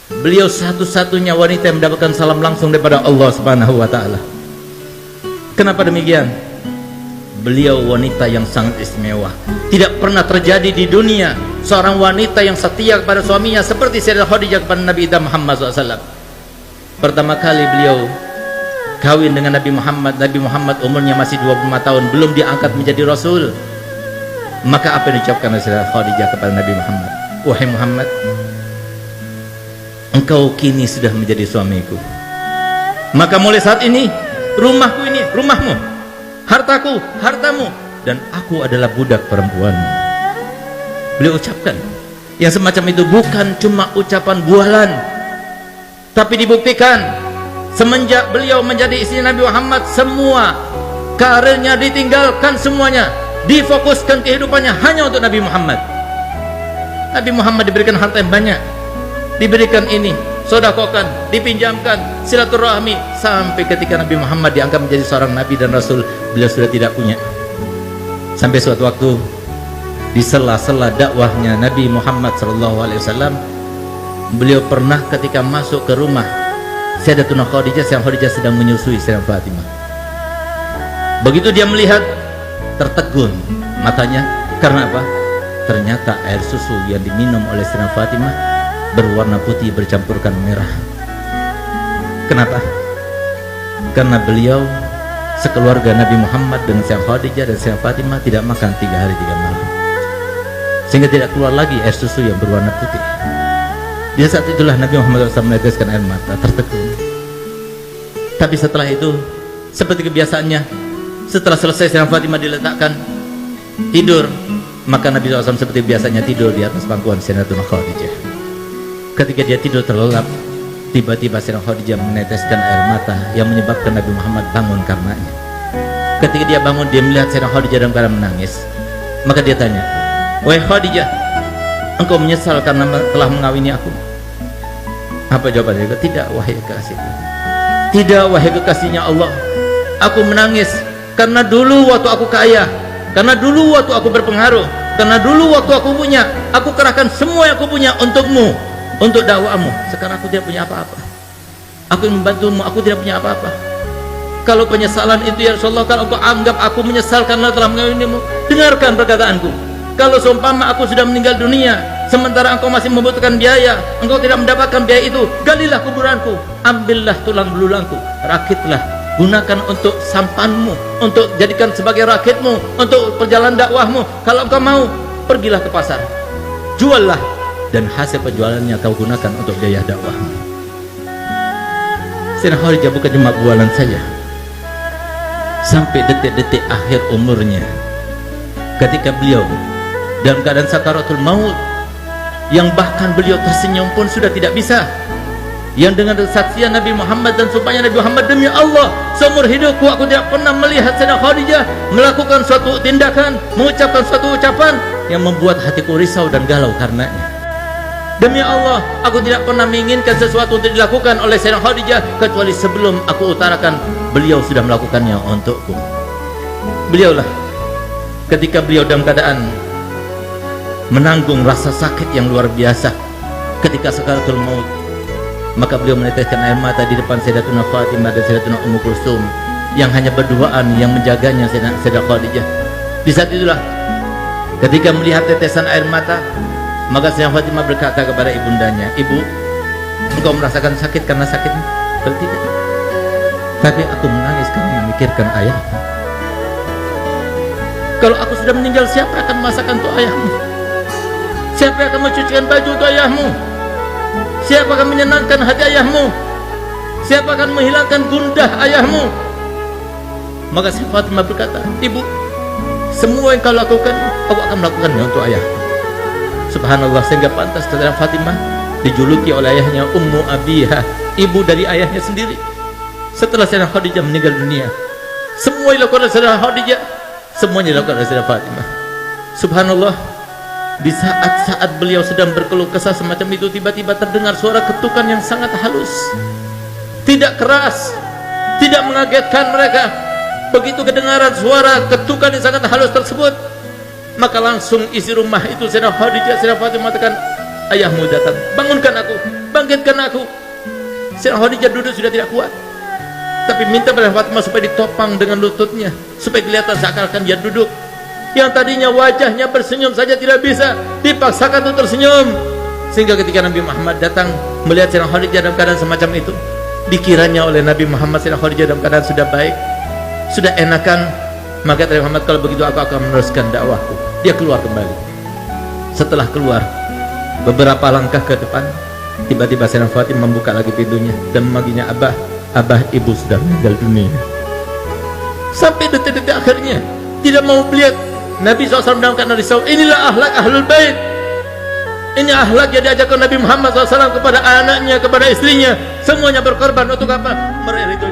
Beliau satu-satunya wanita yang mendapatkan salam langsung daripada Allah Subhanahu wa taala. Kenapa demikian? Beliau wanita yang sangat istimewa. Tidak pernah terjadi di dunia seorang wanita yang setia kepada suaminya seperti Sayyidah Khadijah kepada Nabi Muhammad SAW. Pertama kali beliau kawin dengan Nabi Muhammad. Nabi Muhammad umurnya masih 25 tahun, belum diangkat menjadi Rasul. Maka apa yang diucapkan oleh Sayyidah Khadijah kepada Nabi Muhammad? Wahai Muhammad, engkau kini sudah menjadi suamiku. Maka mulai saat ini, rumahku ini rumahmu, hartaku hartamu, dan aku adalah budak perempuanmu. Beliau ucapkan yang semacam itu bukan cuma ucapan bualan, tapi dibuktikan semenjak beliau menjadi istri Nabi Muhammad, semua karirnya ditinggalkan, semuanya difokuskan kehidupannya hanya untuk Nabi Muhammad. Nabi Muhammad diberikan harta yang banyak, diberikan ini, sodakokan, dipinjamkan, silaturahmi, sampai ketika Nabi Muhammad diangkat menjadi seorang Nabi dan Rasul, beliau sudah tidak punya. Sampai suatu waktu di sela-sela dakwahnya Nabi Muhammad SAW, beliau pernah ketika masuk ke rumah Sayyidatuna Khadijah, Sayyidah Khadijah sedang menyusui Sayyidah Fatimah. Begitu dia melihat, tertegun matanya. Karena apa? Ternyata air susu yang diminum oleh Sayyidah Fatimah berwarna putih bercampurkan merah. Kenapa? Karena beliau sekeluarga Nabi Muhammad dengan Sayyidah Khadijah dan Sayyidah Fatimah tidak makan 3 hari 3 malam, sehingga tidak keluar lagi air susu yang berwarna putih. Di saat itulah Nabi Muhammad SAW meneteskan air mata, tertegun. Tapi setelah itu, seperti kebiasaannya, setelah selesai Sayyidah Fatimah diletakkan tidur, maka Nabi SAW seperti biasanya tidur di atas pangkuan Sayyidatuna Khadijah. Ketika dia tidur terlelap, tiba-tiba Sayyidah Khadijah meneteskan air mata yang menyebabkan Nabi Muhammad bangun karenanya. Ketika dia bangun, dia melihat Sayyidah Khadijah dalam keadaan menangis. Maka dia tanya, "Wahai Khadijah, engkau menyesal karena telah mengawini aku?" Apa jawabannya? "Tidak, wahai kekasihku. Tidak, wahai kekasihnya Allah. Aku menangis karena dulu waktu aku kaya, karena dulu waktu aku berpengaruh, karena dulu waktu aku punya, aku kerahkan semua yang aku punya untukmu, untuk dakwamu. Sekarang aku tidak punya apa-apa. Aku ingin membantumu, aku tidak punya apa-apa. Kalau penyesalan itu ya Rasulullah, kalau engkau anggap aku menyesal karena telah mengawinimu, dengarkan perkataanku. Kalau seumpama aku sudah meninggal dunia, sementara engkau masih membutuhkan biaya, engkau tidak mendapatkan biaya itu, galilah kuburanku, ambillah tulang belulangku, rakitlah, gunakan untuk sampanmu, untuk jadikan sebagai rakitmu, untuk perjalanan dakwahmu. Kalau engkau mau, pergilah ke pasar, juallah, dan hasil penjualannya kau gunakan untuk biaya dakwahmu." Sayyidah Khadijah bukan cuma bualan saja. Sampai detik-detik akhir umurnya, ketika beliau dalam keadaan sakaratul maut, yang bahkan beliau tersenyum pun sudah tidak bisa, yang dengan kesaksian Nabi Muhammad dan sumpahnya Nabi Muhammad, "Demi Allah, seumur hidupku aku tidak pernah melihat Sayyidah Khadijah melakukan suatu tindakan, mengucapkan suatu ucapan yang membuat hatiku risau dan galau karenanya. Demi Allah, aku tidak pernah menginginkan sesuatu untuk dilakukan oleh Sayyidah Khadijah kecuali sebelum aku utarakan, beliau sudah melakukannya untukku." Beliaulah ketika beliau dalam keadaan menanggung rasa sakit yang luar biasa ketika sakaratul maut, maka beliau meneteskan air mata di depan Sayyidatuna Fatimah dan Sayyidatuna Ummu Kulsum yang hanya berduaan yang menjaganya Sayyidah Khadijah. Di saat itulah ketika melihat tetesan air mata, maka Sayyidah Fatimah berkata kepada ibundanya, "Ibu, engkau merasakan sakit karena sakitmu?" "Tidak, tapi aku menangis karena memikirkan ayahmu. Kalau aku sudah meninggal, siapa akan masakan untuk ayahmu? Siapa yang akan mencucikan baju untuk ayahmu? Siapa akan menyenangkan hati ayahmu? Siapa akan menghilangkan gundah ayahmu?" Maka Sayyidah Fatimah berkata, "Ibu, semua yang kau lakukan, aku akan melakukannya untuk ayahku." Subhanallah, sehingga pantas Sayyidah Fatimah dijuluki oleh ayahnya Ummu Abiha, ibu dari ayahnya sendiri. Setelah Sayyidah Khadijah meninggal dunia, semua yang dilakukan oleh Sayyidah Khadijah, semuanya dilakukan oleh Sayyidah Fatimah. Subhanallah, di saat-saat beliau sedang berkeluh kesah semacam itu, tiba-tiba terdengar suara ketukan yang sangat halus, tidak keras, tidak mengagetkan mereka. Begitu kedengaran suara ketukan yang sangat halus tersebut, maka langsung isi rumah itu Sayyidah Khadijah, Sayyidah Fatimah mengatakan, ayahmu datang, bangunkan aku, bangkitkan aku. Sayyidah Khadijah duduk sudah tidak kuat, tapi minta pada Fatimah supaya ditopang dengan lututnya, supaya kelihatan seakan-akan dia duduk. Yang tadinya wajahnya bersenyum saja tidak bisa, dipaksakan untuk tersenyum. Sehingga ketika Nabi Muhammad datang melihat Sayyidah Khadijah dalam keadaan semacam itu, dikiranya oleh Nabi Muhammad Sayyidah Khadijah dalam keadaan sudah baik, sudah enakan. Maka Nabi Muhammad, kalau begitu aku akan meneruskan dakwahku. Dia keluar kembali. Setelah keluar beberapa langkah ke depan, tiba-tiba Sayyidah Fatimah membuka lagi pintunya dan memanggilnya, Abah, Abah, ibu sudah meninggal dunia. Sampai detik-detik akhirnya tidak mau melihat Nabi SAW dalam keadaan risau. Inilah akhlak ahlul bait. Ini akhlak yang diajarkan Nabi Muhammad SAW kepada anaknya, kepada istrinya. Semuanya berkorban untuk apa? Meraih ridho